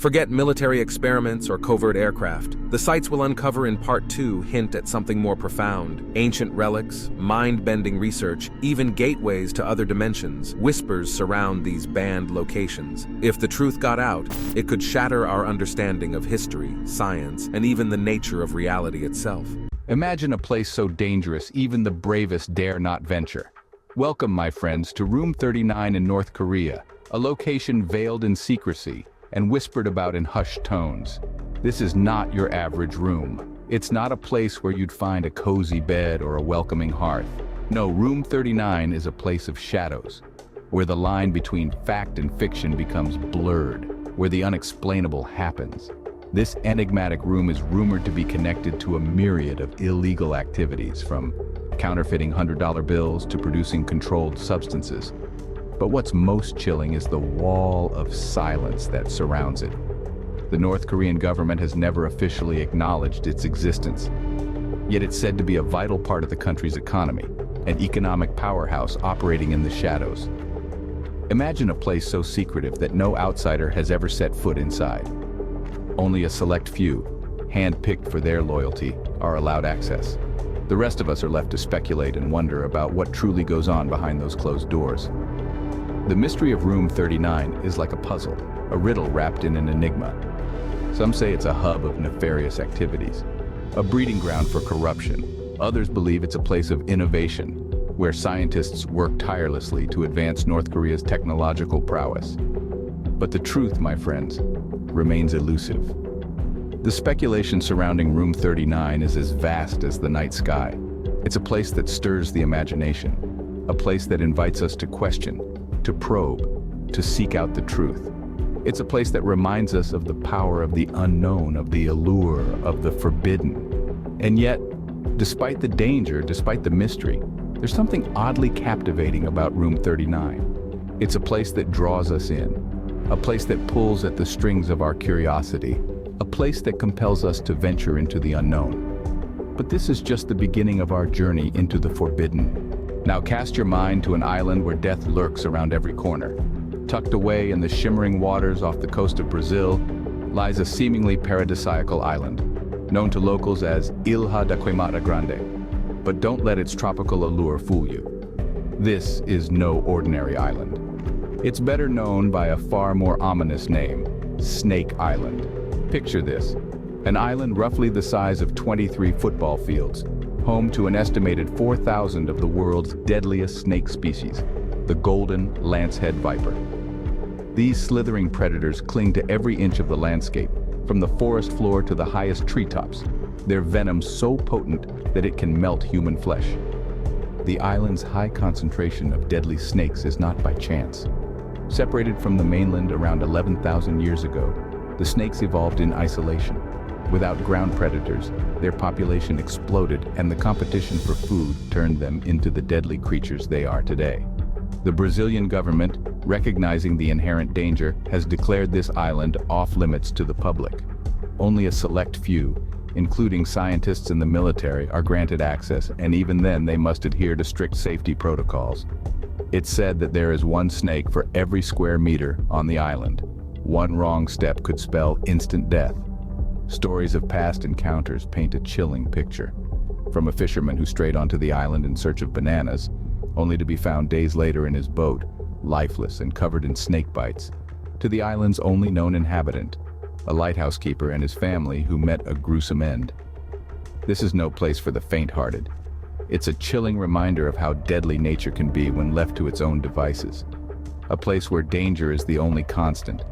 Forget military experiments or covert aircraft. The sites we'll uncover in Part 2 hint at something more profound. Ancient relics, mind-bending research, even gateways to other dimensions. Whispers surround these banned locations. If the truth got out, it could shatter our understanding of history, science, and even the nature of reality itself. Imagine a place so dangerous even the bravest dare not venture. Welcome, my friends, to Room 39 in North Korea, a location veiled in secrecy and whispered about in hushed tones. This is not your average room. It's not a place where you'd find a cozy bed or a welcoming hearth. No, Room 39 is a place of shadows, where the line between fact and fiction becomes blurred, where the unexplainable happens. This enigmatic room is rumored to be connected to a myriad of illegal activities, from counterfeiting $100 bills to producing controlled substances. But what's most chilling is the wall of silence that surrounds it. The North Korean government has never officially acknowledged its existence, yet it's said to be a vital part of the country's economy, an economic powerhouse operating in the shadows. Imagine a place so secretive that no outsider has ever set foot inside. Only a select few, hand-picked for their loyalty, are allowed access. The rest of us are left to speculate and wonder about what truly goes on behind those closed doors. The mystery of Room 39 is like a puzzle, a riddle wrapped in an enigma. Some say it's a hub of nefarious activities, a breeding ground for corruption. Others believe it's a place of innovation, where scientists work tirelessly to advance North Korea's technological prowess. But the truth, my friends, remains elusive. The speculation surrounding Room 39 is as vast as the night sky. It's a place that stirs the imagination, a place that invites us to question, to probe, to seek out the truth. It's a place that reminds us of the power of the unknown, of the allure, of the forbidden. And yet, despite the danger, despite the mystery, there's something oddly captivating about Room 39. It's a place that draws us in, a place that pulls at the strings of our curiosity, a place that compels us to venture into the unknown. But this is just the beginning of our journey into the forbidden. Now cast your mind to an island where death lurks around every corner. Tucked away in the shimmering waters off the coast of Brazil lies a seemingly paradisiacal island, known to locals as Ilha da Queimada Grande. But don't let its tropical allure fool you. This is no ordinary island. It's better known by a far more ominous name, Snake Island. Picture this, an island roughly the size of 23 football fields, home to an estimated 4,000 of the world's deadliest snake species, the golden lancehead viper. These slithering predators cling to every inch of the landscape, from the forest floor to the highest treetops, their venom so potent that it can melt human flesh. The island's high concentration of deadly snakes is not by chance. Separated from the mainland around 11,000 years ago, the snakes evolved in isolation. Without ground predators, their population exploded, and the competition for food turned them into the deadly creatures they are today. The Brazilian government, recognizing the inherent danger, has declared this island off-limits to the public. Only a select few, including scientists and the military, are granted access, and even then they must adhere to strict safety protocols. It's said that there is one snake for every square meter on the island. One wrong step could spell instant death. Stories of past encounters paint a chilling picture. From a fisherman who strayed onto the island in search of bananas, only to be found days later in his boat, lifeless and covered in snake bites, to the island's only known inhabitant, a lighthouse keeper and his family who met a gruesome end. This is no place for the faint-hearted. It's a chilling reminder of how deadly nature can be when left to its own devices. A place where danger is the only constant,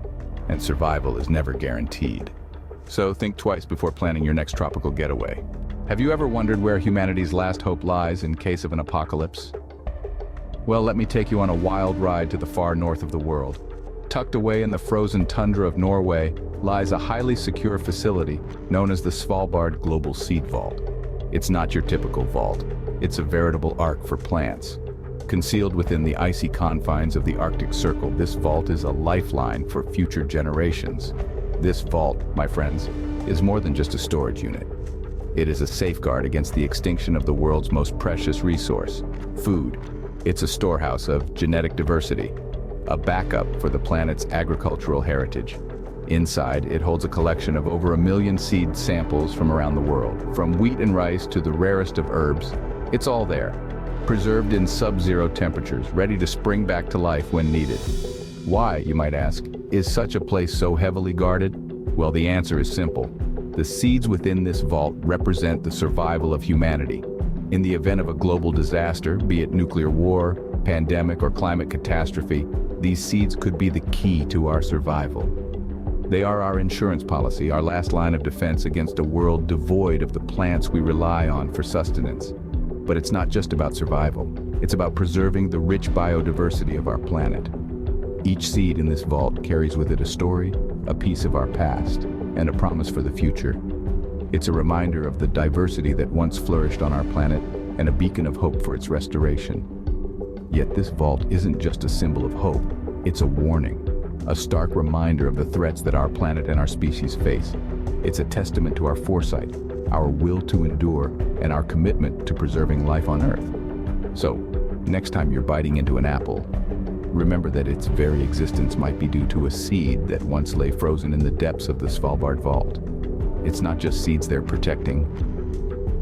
and survival is never guaranteed. So think twice before planning your next tropical getaway. Have you ever wondered where humanity's last hope lies in case of an apocalypse? Well, let me take you on a wild ride to the far north of the world. Tucked away in the frozen tundra of Norway lies a highly secure facility known as the Svalbard Global Seed Vault. It's not your typical vault. It's a veritable ark for plants. Concealed within the icy confines of the Arctic Circle, this vault is a lifeline for future generations. This vault, my friends, is more than just a storage unit. It is a safeguard against the extinction of the world's most precious resource, food. It's a storehouse of genetic diversity, a backup for the planet's agricultural heritage. Inside, it holds a collection of over 1 million seed samples from around the world. From wheat and rice to the rarest of herbs, it's all there, preserved in sub-zero temperatures, ready to spring back to life when needed. Why, you might ask, is such a place so heavily guarded? Well, the answer is simple. The seeds within this vault represent the survival of humanity. In the event of a global disaster, be it nuclear war, pandemic, or climate catastrophe, these seeds could be the key to our survival. They are our insurance policy, our last line of defense against a world devoid of the plants we rely on for sustenance. But it's not just about survival. It's about preserving the rich biodiversity of our planet. Each seed in this vault carries with it a story, a piece of our past, and a promise for the future. It's a reminder of the diversity that once flourished on our planet and a beacon of hope for its restoration. Yet this vault isn't just a symbol of hope, it's a warning, a stark reminder of the threats that our planet and our species face. It's a testament to our foresight, our will to endure, and our commitment to preserving life on Earth. So, next time you're biting into an apple, remember that its very existence might be due to a seed that once lay frozen in the depths of the Svalbard Vault. It's not just seeds they're protecting,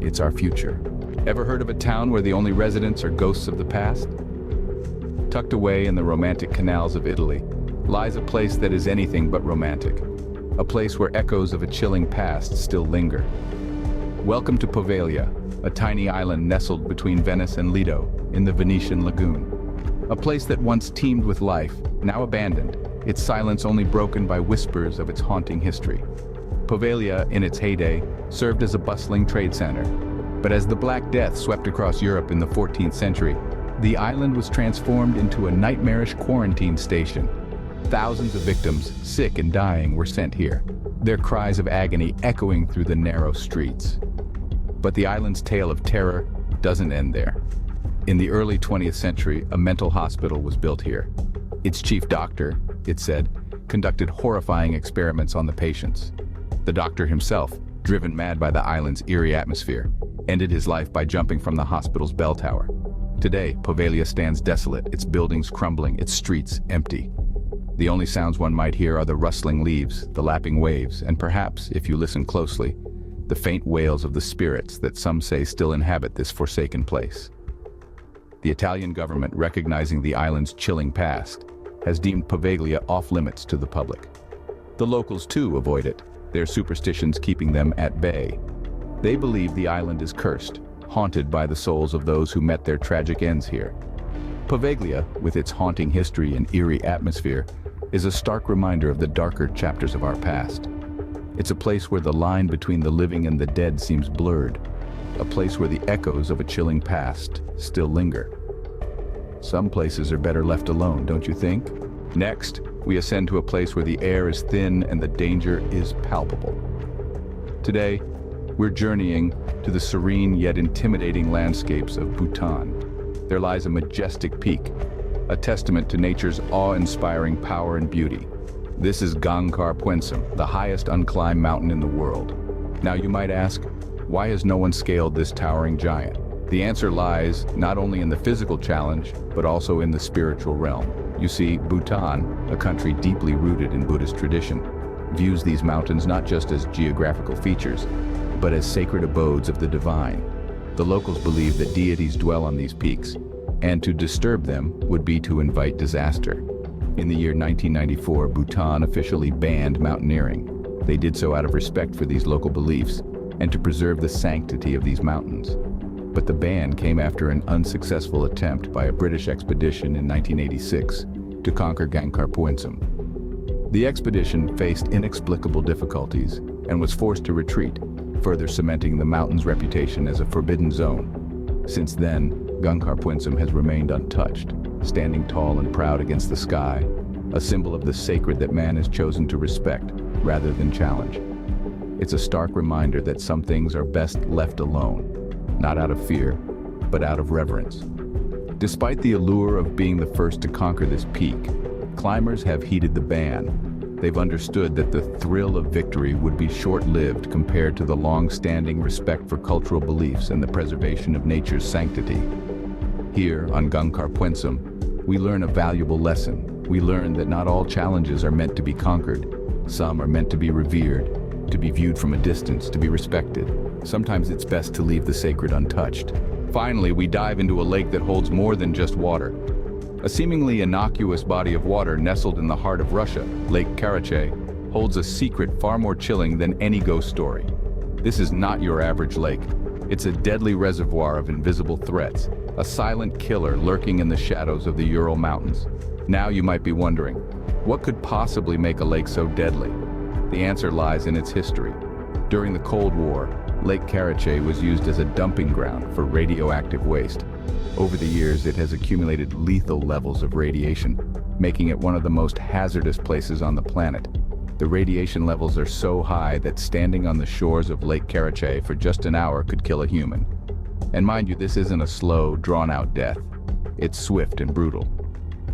it's our future. Ever heard of a town where the only residents are ghosts of the past? Tucked away in the romantic canals of Italy lies a place that is anything but romantic. A place where echoes of a chilling past still linger. Welcome to Poveglia, a tiny island nestled between Venice and Lido in the Venetian lagoon. A place that once teemed with life, now abandoned, its silence only broken by whispers of its haunting history. Poveglia, in its heyday, served as a bustling trade center. But as the Black Death swept across Europe in the 14th century, the island was transformed into a nightmarish quarantine station. Thousands of victims, sick and dying, were sent here, their cries of agony echoing through the narrow streets. But the island's tale of terror doesn't end there. In the early 20th century, a mental hospital was built here. Its chief doctor, it said, conducted horrifying experiments on the patients. The doctor himself, driven mad by the island's eerie atmosphere, ended his life by jumping from the hospital's bell tower. Today, Poveglia stands desolate, its buildings crumbling, its streets empty. The only sounds one might hear are the rustling leaves, the lapping waves, and perhaps, if you listen closely, the faint wails of the spirits that some say still inhabit this forsaken place. The Italian government, recognizing the island's chilling past, has deemed Poveglia off-limits to the public. The locals, too, avoid it, their superstitions keeping them at bay. They believe the island is cursed, haunted by the souls of those who met their tragic ends here. Poveglia, with its haunting history and eerie atmosphere, is a stark reminder of the darker chapters of our past. It's a place where the line between the living and the dead seems blurred, a place where the echoes of a chilling past still linger. Some places are better left alone, don't you think? Next, we ascend to a place where the air is thin and the danger is palpable. Today, we're journeying to the serene yet intimidating landscapes of Bhutan. There lies a majestic peak, a testament to nature's awe-inspiring power and beauty. This is Gangkhar Puensum, the highest unclimbed mountain in the world. Now you might ask, why has no one scaled this towering giant? The answer lies not only in the physical challenge, but also in the spiritual realm. You see, Bhutan, a country deeply rooted in Buddhist tradition, views these mountains not just as geographical features, but as sacred abodes of the divine. The locals believe that deities dwell on these peaks, and to disturb them would be to invite disaster. In the year 1994, Bhutan officially banned mountaineering. They did so out of respect for these local beliefs and to preserve the sanctity of these mountains. But the ban came after an unsuccessful attempt by a British expedition in 1986 to conquer Gangkhar Puensum. The expedition faced inexplicable difficulties and was forced to retreat, further cementing the mountain's reputation as a forbidden zone. Since then, Gangkhar Puensum has remained untouched, standing tall and proud against the sky, a symbol of the sacred that man has chosen to respect rather than challenge. It's a stark reminder that some things are best left alone, not out of fear, but out of reverence. Despite the allure of being the first to conquer this peak, climbers have heeded the ban. They've understood that the thrill of victory would be short-lived compared to the long-standing respect for cultural beliefs and the preservation of nature's sanctity. Here, on Gangkhar Puensum, we learn a valuable lesson. We learn that not all challenges are meant to be conquered. Some are meant to be revered, to be viewed from a distance, to be respected. Sometimes it's best to leave the sacred untouched. Finally, we dive into a lake that holds more than just water. A seemingly innocuous body of water nestled in the heart of Russia, Lake Karachay, holds a secret far more chilling than any ghost story. This is not your average lake. It's a deadly reservoir of invisible threats, a silent killer lurking in the shadows of the Ural Mountains. Now you might be wondering, what could possibly make a lake so deadly? The answer lies in its history. During the Cold War, Lake Karachay was used as a dumping ground for radioactive waste. Over the years, it has accumulated lethal levels of radiation, making it one of the most hazardous places on the planet. The radiation levels are so high that standing on the shores of Lake Karachay for just an hour could kill a human. And mind you, this isn't a slow, drawn-out death. It's swift and brutal.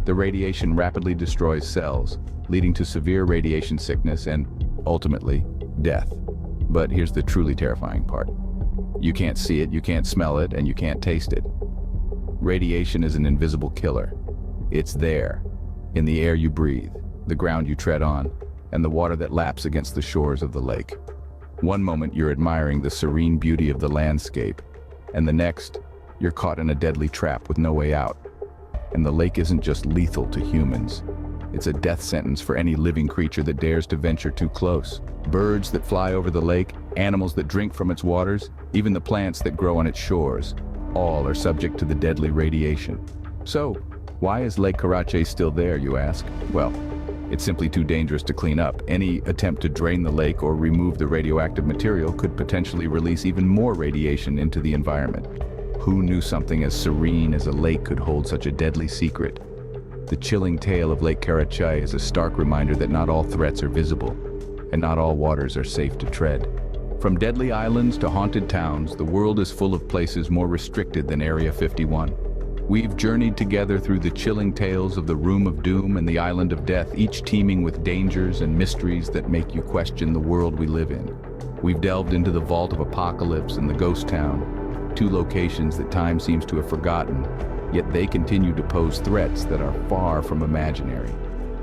The radiation rapidly destroys cells, leading to severe radiation sickness and, ultimately, death. But here's the truly terrifying part. You can't see it, you can't smell it, and you can't taste it. Radiation is an invisible killer. It's there, in the air you breathe, the ground you tread on, and the water that laps against the shores of the lake. One moment you're admiring the serene beauty of the landscape, and the next, you're caught in a deadly trap with no way out. And the lake isn't just lethal to humans. It's a death sentence for any living creature that dares to venture too close. Birds that fly over the lake, animals that drink from its waters, even the plants that grow on its shores, all are subject to the deadly radiation. So, why is Lake Karachay still there, you ask? Well, it's simply too dangerous to clean up. Any attempt to drain the lake or remove the radioactive material could potentially release even more radiation into the environment. Who knew something as serene as a lake could hold such a deadly secret? The chilling tale of Lake Karachay is a stark reminder that not all threats are visible, and not all waters are safe to tread. From deadly islands to haunted towns, the world is full of places more restricted than Area 51. We've journeyed together through the chilling tales of the Room of Doom and the Island of Death, each teeming with dangers and mysteries that make you question the world we live in. We've delved into the Vault of Apocalypse and the Ghost Town, two locations that time seems to have forgotten, yet they continue to pose threats that are far from imaginary.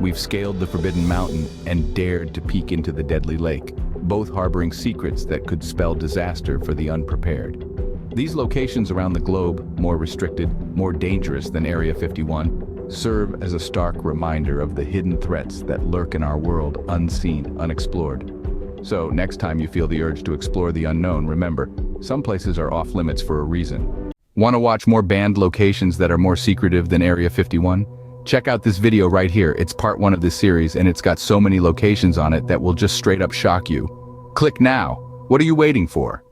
We've scaled the Forbidden Mountain and dared to peek into the deadly lake, both harboring secrets that could spell disaster for the unprepared. These locations around the globe, more restricted, more dangerous than Area 51, serve as a stark reminder of the hidden threats that lurk in our world, unseen, unexplored. So, next time you feel the urge to explore the unknown, remember, some places are off limits for a reason. Want to watch more banned locations that are more secretive than Area 51? Check out this video right here. It's part 1 of this series, and it's got so many locations on it that will just straight up shock you. Click now. What are you waiting for?